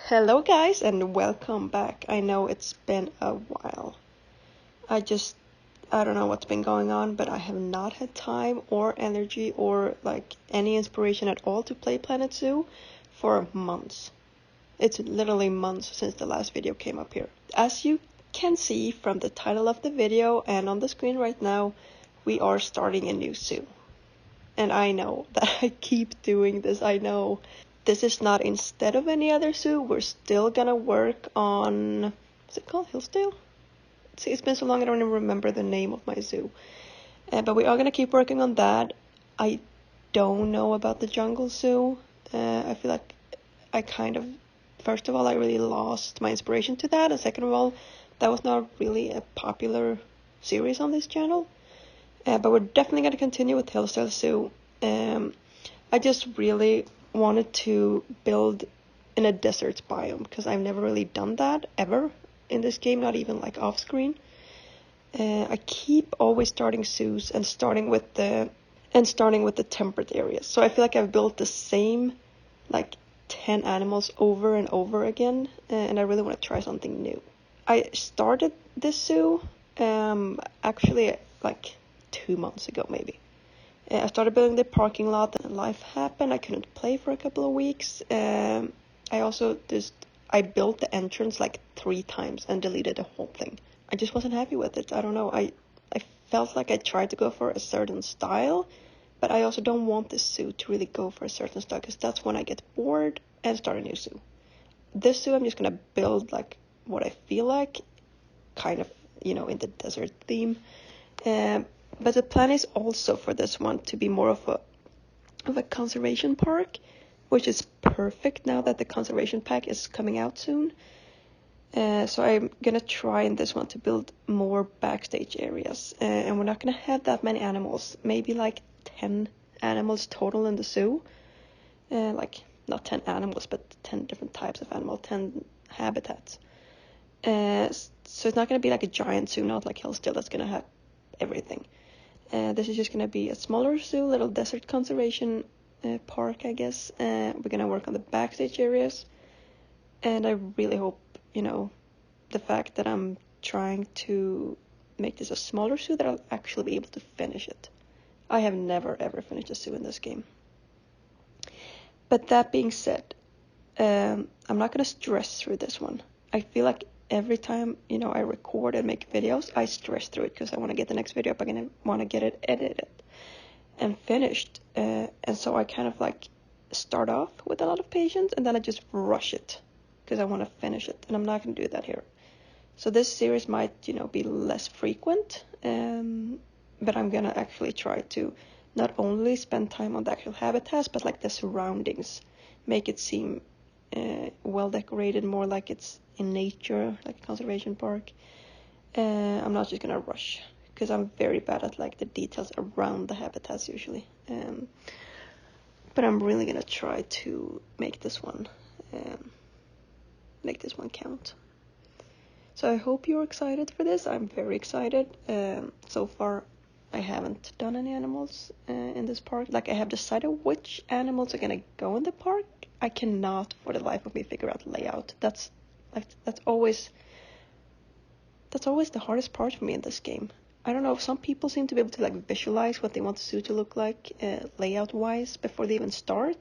Hello guys and welcome back. I know it's been a while. I don't know what's been going on, but I have not had time or energy or any inspiration at all to play Planet Zoo for months. It's literally months since the last video came up here. As you can see from the title of the video and on the screen right now, we are starting a new zoo. And I know that I keep doing this, I know. This is not instead of any other zoo. We're still gonna work on, is it called Hillsdale? See, it's been so long I don't even remember the name of my zoo. But we are gonna keep working on that. I don't know about the jungle zoo. I feel like first of all, I really lost my inspiration to that. And second of all, that was not really a popular series on this channel. But we're definitely gonna continue with Hillsdale Zoo. I just really wanted to build in a desert biome because I've never really done that ever in this game, not even off screen. I keep always starting zoos and starting with the temperate areas. So I feel like I've built the same 10 animals over and over again, and I really want to try something new. I started this zoo actually 2 months ago maybe. I started building the parking lot and life happened. I couldn't play for a couple of weeks. I built the entrance 3 times and deleted the whole thing. I just wasn't happy with it. I don't know. I felt like I tried to go for a certain style, but I also don't want this zoo to really go for a certain style because that's when I get bored and start a new zoo. This zoo I'm just going to build what I feel like, kind of, in the desert theme. But the plan is also for this one to be more of a conservation park, which is perfect now that the conservation pack is coming out soon. So I'm gonna try in this one to build more backstage areas, and we're not gonna have that many animals. Maybe 10 animals total in the zoo. Not 10 animals, but 10 different types of animals, 10 habitats. So it's not gonna be like a giant zoo, not like Hillsdale that's gonna have everything. This is just going to be a smaller zoo, little desert conservation park, I guess. We're going to work on the backstage areas. And I really hope, the fact that I'm trying to make this a smaller zoo, that I'll actually be able to finish it. I have never, ever finished a zoo in this game. But that being said, I'm not going to stress through this one. I feel like every time, I record and make videos, I stress through it because I want to get the next video up. I want to get it edited and finished. And so I kind of start off with a lot of patience and then I just rush it because I want to finish it. And I'm not going to do that here. So this series might, be less frequent. But I'm going to actually try to not only spend time on the actual habitats, but the surroundings. Make it seem well decorated, more like it's in nature, like a conservation park. I'm not just gonna rush because I'm very bad at the details around the habitats usually. But I'm really gonna try to make this one count. So I hope you're excited for this. I'm very excited. So far I haven't done any animals in this park. I have decided which animals are gonna go in the park. I cannot for the life of me figure out layout. That's always the hardest part for me in this game. I don't know, some people seem to be able to visualize what they want the zoo to look like layout wise before they even start.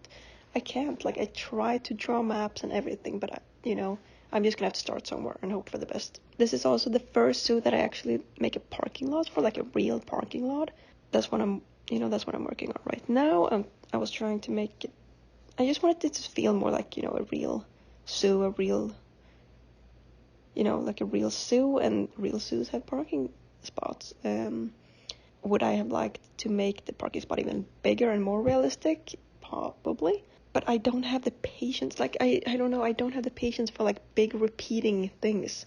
I can't. I try to draw maps and everything, but I'm just gonna have to start somewhere and hope for the best. This is also the first zoo that I actually make a parking lot for, a real parking lot. That's what I'm working on right now. I was trying to make it. I just wanted it to feel more like, a real zoo, a real zoo, and real zoos have parking spots. Would I have liked to make the parking spot even bigger and more realistic? Probably. But I don't have the patience. I don't know, I don't have the patience for big repeating things.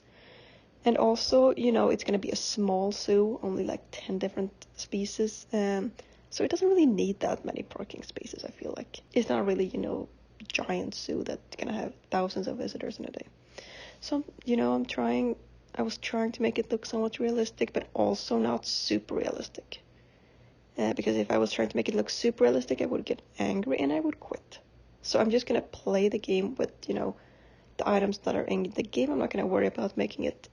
And also, it's going to be a small zoo, only 10 different species. So it doesn't really need that many parking spaces, I feel like. It's not really, giant zoo that's going to have thousands of visitors in a day. So, I was trying to make it look somewhat realistic, but also not super realistic. Because if I was trying to make it look super realistic, I would get angry and I would quit. So I'm just going to play the game with, the items that are in the game, I'm not going to worry about making it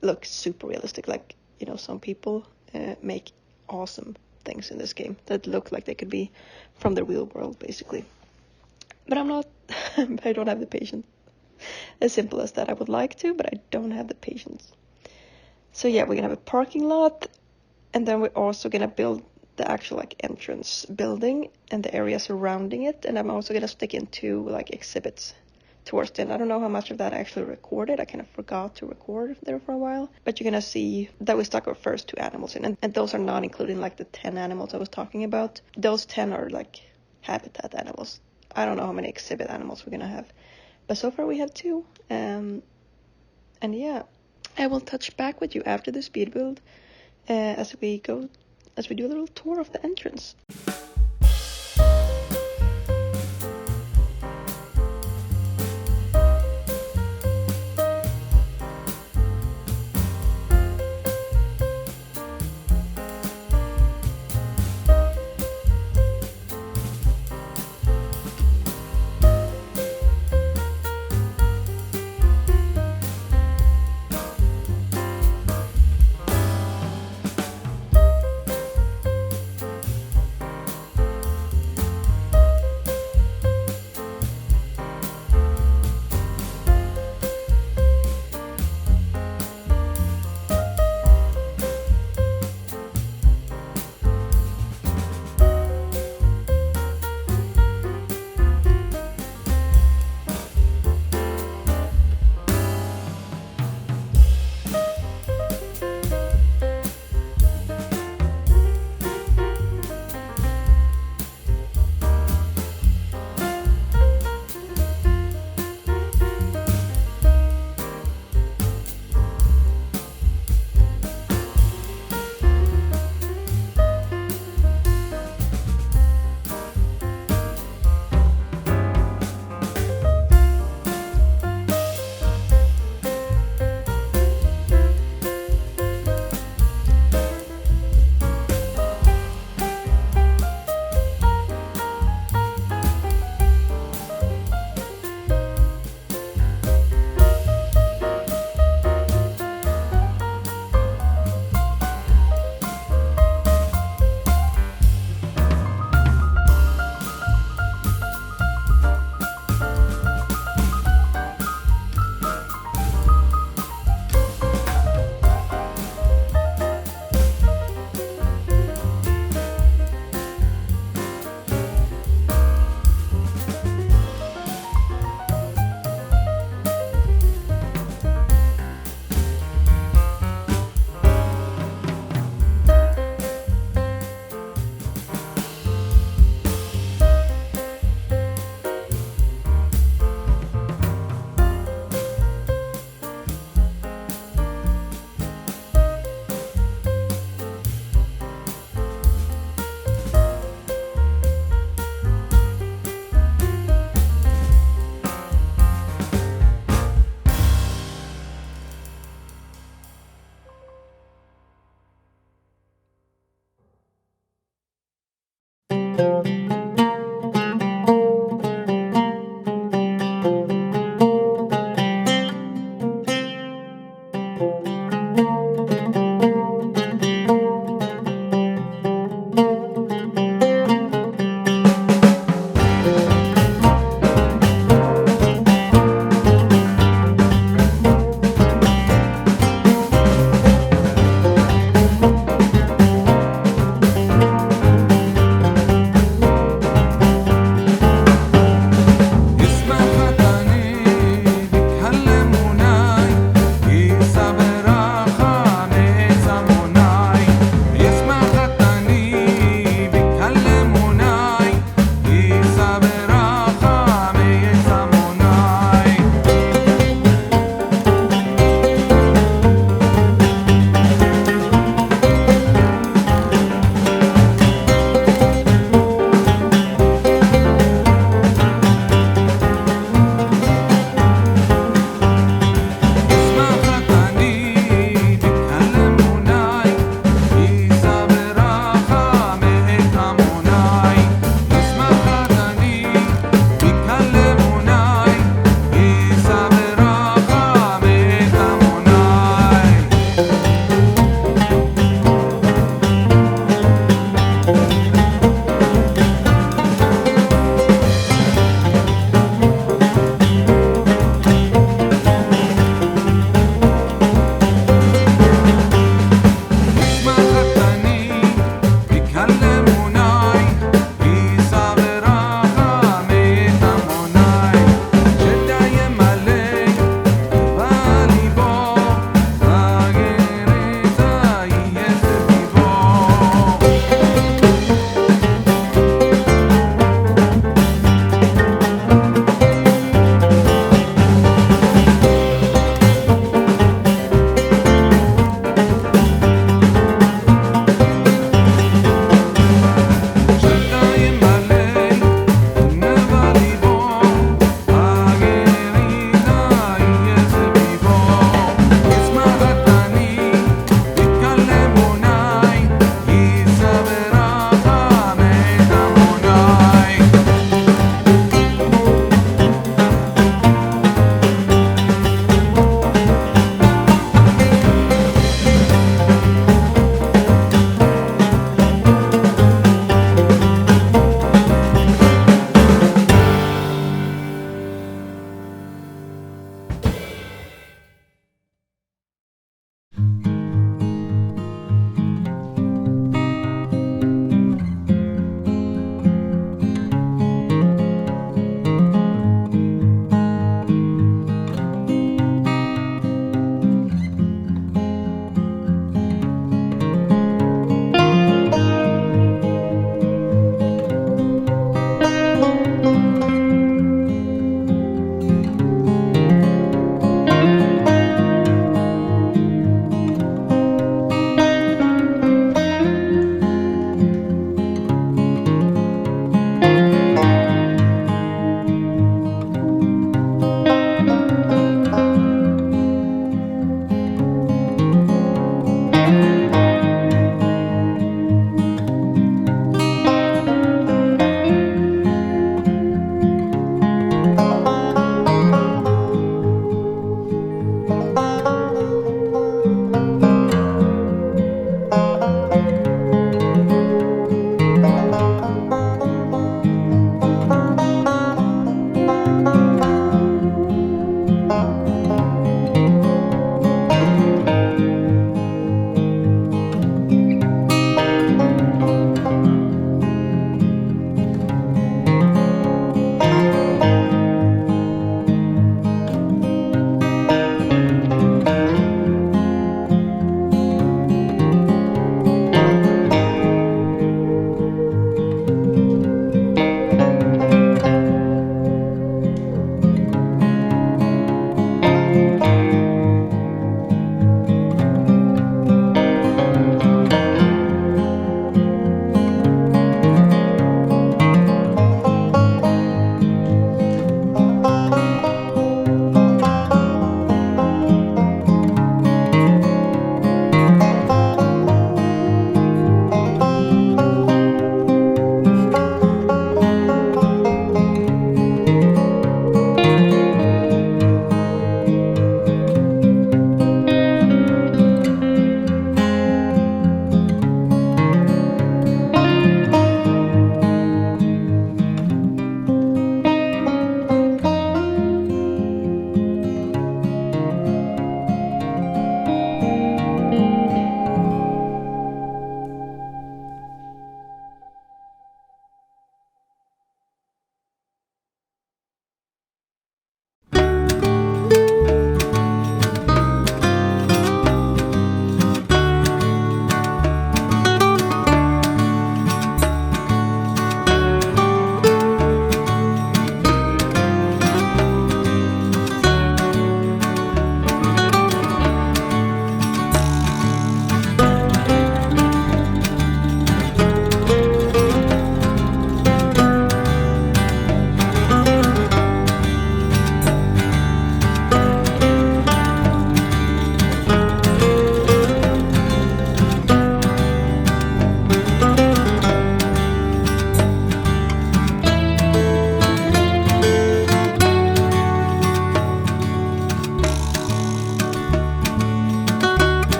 look super realistic. Like, you know, some people make awesome things in this game that look like they could be from the real world, basically. But I'm not, I don't have the patience. As simple as that. I would like to, but I don't have the patience. So yeah, we're going to have a parking lot, and then we're also going to build the actual like entrance building and the area surrounding it. And I'm also going to stick in 2 like exhibits towards the end. I don't know how much of that I actually recorded. I kind of forgot to record there for a while. But you're going to see that we stuck our first 2 animals in. And those are not including like the 10 animals I was talking about. Those 10 are like habitat animals. I don't know how many exhibit animals we're going to have. But so far we have 2. And yeah, I will touch back with you after the speed build as we do a little tour of the entrance.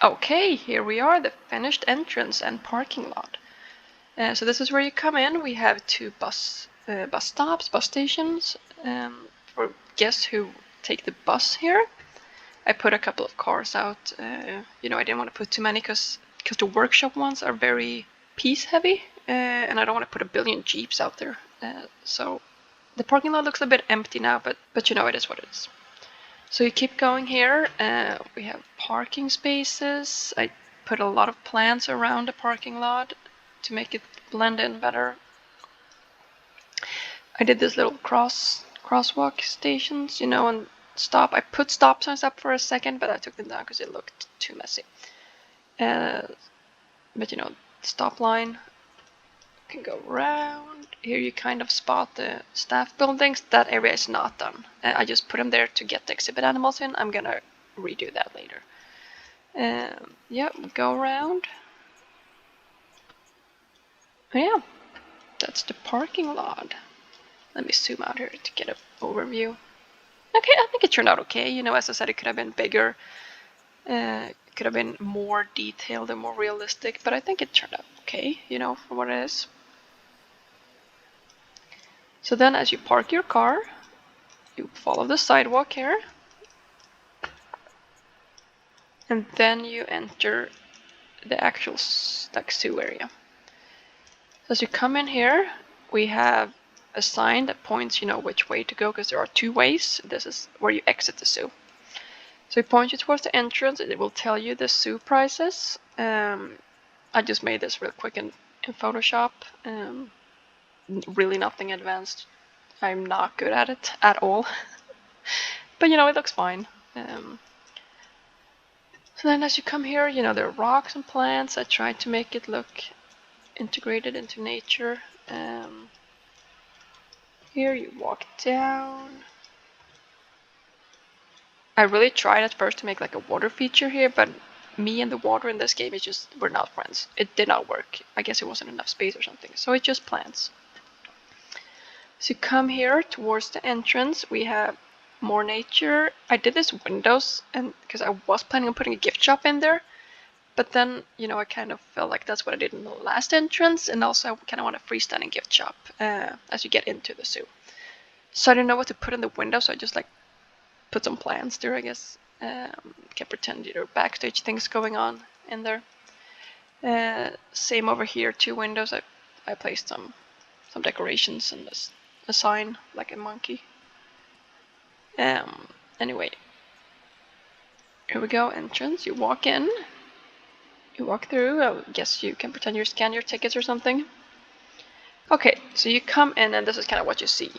Okay, here we are, the finished entrance and parking lot. So this is where you come in. We have two bus stops, bus stations, for guests who take the bus here. I put a couple of cars out. You know, I didn't want to put too many because the workshop ones are very piece heavy, and I don't want to put a billion Jeeps out there. So the parking lot looks a bit empty now, but you know, it is what it is. So you keep going here. We have parking spaces. I put a lot of plants around the parking lot to make it blend in better. I did this little crosswalk stations, you know, and stop. I put stop signs up for a second, but I took them down because it looked too messy. But you know, stop line can go around. Here you kind of spot the staff buildings. That area is not done. I just put them there to get the exhibit animals in. I'm gonna redo that later. Yeah, go around. Yeah, that's the parking lot. Let me zoom out here to get an overview. Okay, I think it turned out okay. You know, as I said, it could have been bigger. It could have been more detailed and more realistic, but I think it turned out okay, you know, for what it is. So then as you park your car, you follow the sidewalk here. And then you enter the actual like zoo area. So as you come in here, we have a sign that points, you know, which way to go, because there are two ways. This is where you exit the zoo. So it points you towards the entrance, and it will tell you the zoo prices. I just made this real quick in Photoshop. Really nothing advanced. I'm not good at it at all. But you know, it looks fine. So then as you come here, you know, there are rocks and plants. I tried to make it look integrated into nature. Here you walk down. I really tried at first to make like a water feature here, but me and the water in this game is just, we're not friends. It did not work. I guess it wasn't enough space or something. So it's just plants. So you come here towards the entrance, we have more nature. I did this windows, and because I was planning on putting a gift shop in there, but then, you know, I kind of felt like that's what I did in the last entrance, and also I kind of want a freestanding gift shop as you get into the zoo. So I didn't know what to put in the window, so I just like put some plants there, I guess. Can pretend there are backstage things going on in there. Same over here, two windows. I placed some decorations and a sign like a monkey. Anyway, here we go. Entrance. You walk in. You walk through. I guess you can pretend you scan your tickets or something. Okay, so you come in, and this is kind of what you see.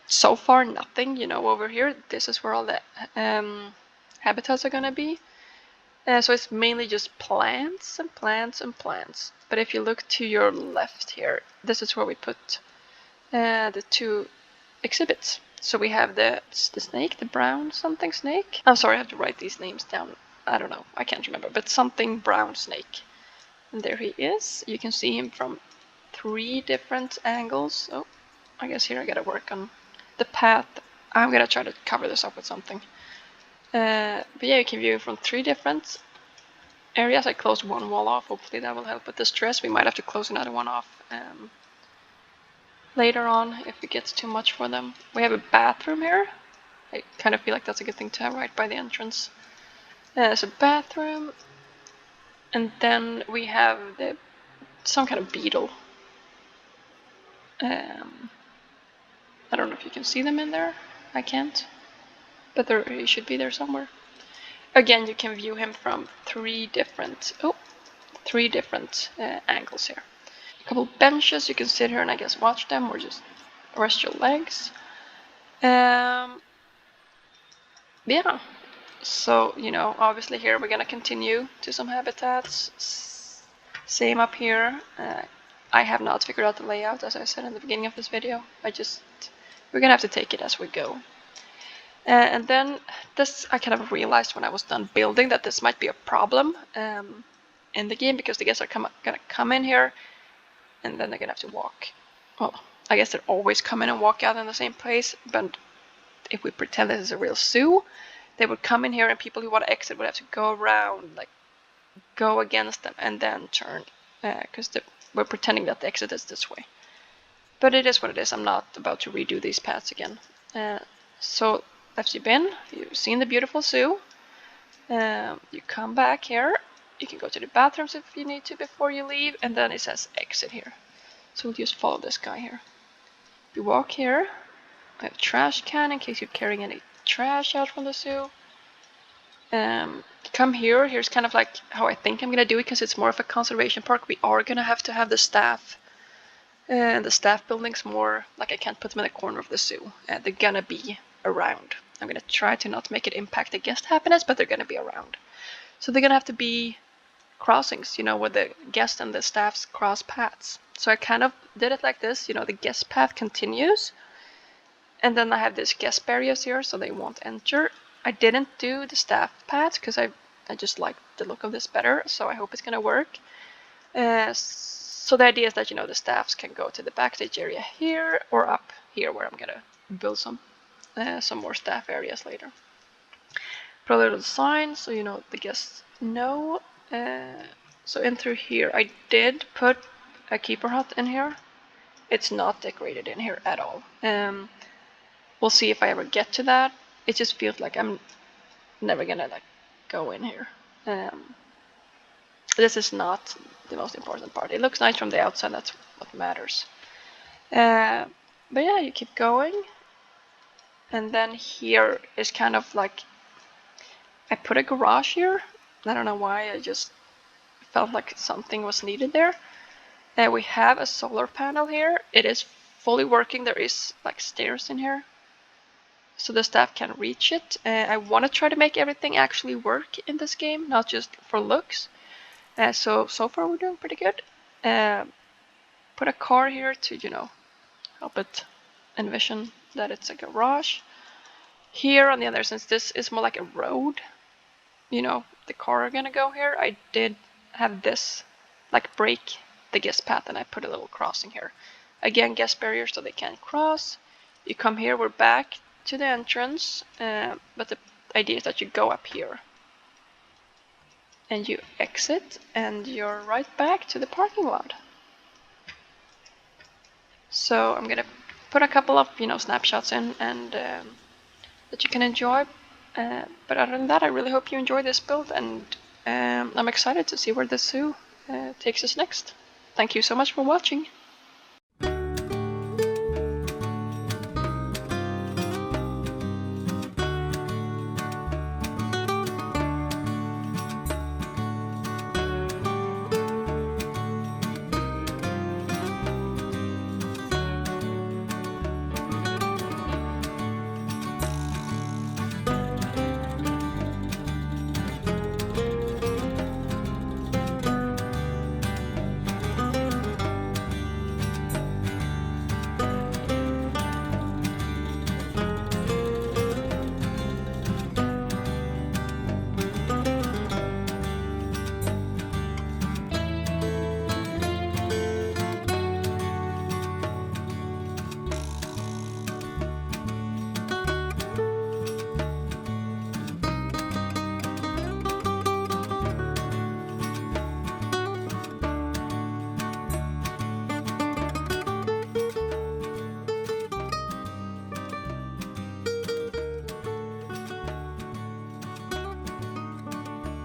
So far, nothing. You know, over here, this is where all the habitats are gonna be. So it's mainly just plants and plants and plants. But if you look to your left here, this is where we put the two exhibits. So we have the snake, the brown something snake. I'm sorry, I have to write these names down. I don't know, I can't remember, but something brown snake. And there he is. You can see him from 3 different angles. Oh, I guess here I gotta work on the path. I'm gonna try to cover this up with something. But yeah, you can view it from 3 different areas. I closed one wall off. Hopefully that will help with the stress. We might have to close another one off later on if it gets too much for them. We have a bathroom here. I kind of feel like that's a good thing to have right by the entrance. There's a bathroom, and then we have some kind of beetle. I don't know if you can see them in there. I can't, but he should be there somewhere. Again, you can view him from 3 different angles here. A couple benches, you can sit here and I guess watch them or just rest your legs. Yeah, so you know, obviously here we're gonna continue to some habitats. Same up here. I have not figured out the layout, as I said in the beginning of this video. We're gonna have to take it as we go. And then this, I kind of realized when I was done building that this might be a problem in the game, because the guests are gonna come in here and then they're gonna have to walk. Well, I guess they're always come in and walk out in the same place, but if we pretend this is a real zoo, they would come in here, and people who want to exit would have to go around, like go against them and then turn, because we're pretending that the exit is this way. But it is what it is. I'm not about to redo these paths again. So after you've been, you've seen the beautiful zoo, you come back here. You can go to the bathrooms if you need to before you leave, and then it says exit here. So we'll just follow this guy here. You walk here. I have a trash can in case you're carrying any trash out from the zoo. Come here. Here's kind of like how I think I'm gonna do it, because it's more of a conservation park. We are gonna have to have the staff. And the staff buildings more like I can't put them in the corner of the zoo. They're gonna be around. I'm gonna try to not make it impact the guest happiness, but they're gonna be around. So they're gonna have to be crossings, where the guest and the staffs cross paths. So I kind of did it like this, the guest path continues, and then I have this guest barriers here, so they won't enter. I didn't do the staff paths because I just like the look of this better, so I hope it's gonna work. So the idea is that the staffs can go to the backstage area here or up here, where I'm gonna build some more staff areas later. Put a little sign so the guests know. So in through here, I did put a keeper hut in here. It's not decorated in here at all. We'll see if I ever get to that. It just feels like I'm never gonna go in here. This is not the most important part. It looks nice from the outside, that's what matters. But yeah, you keep going. And then here is kind of like, I put a garage here. I don't know why, I just felt like something was needed there. We have a solar panel here. It is fully working. There is like stairs in here, so the staff can reach it. I want to try to make everything actually work in this game, not just for looks. So far we're doing pretty good. Put a car here to, help it envision that it's a garage. Here on the other, since this is more like a road, the car are gonna go here, I did have this like break the guest path, and I put a little crossing here. Again, guest barrier so they can't cross. You come here, we're back to the entrance, but the idea is that you go up here and you exit, and you're right back to the parking lot. So I'm gonna put a couple of snapshots in, and that you can enjoy. But other than that, I really hope you enjoy this build, and I'm excited to see where the zoo takes us next. Thank you so much for watching.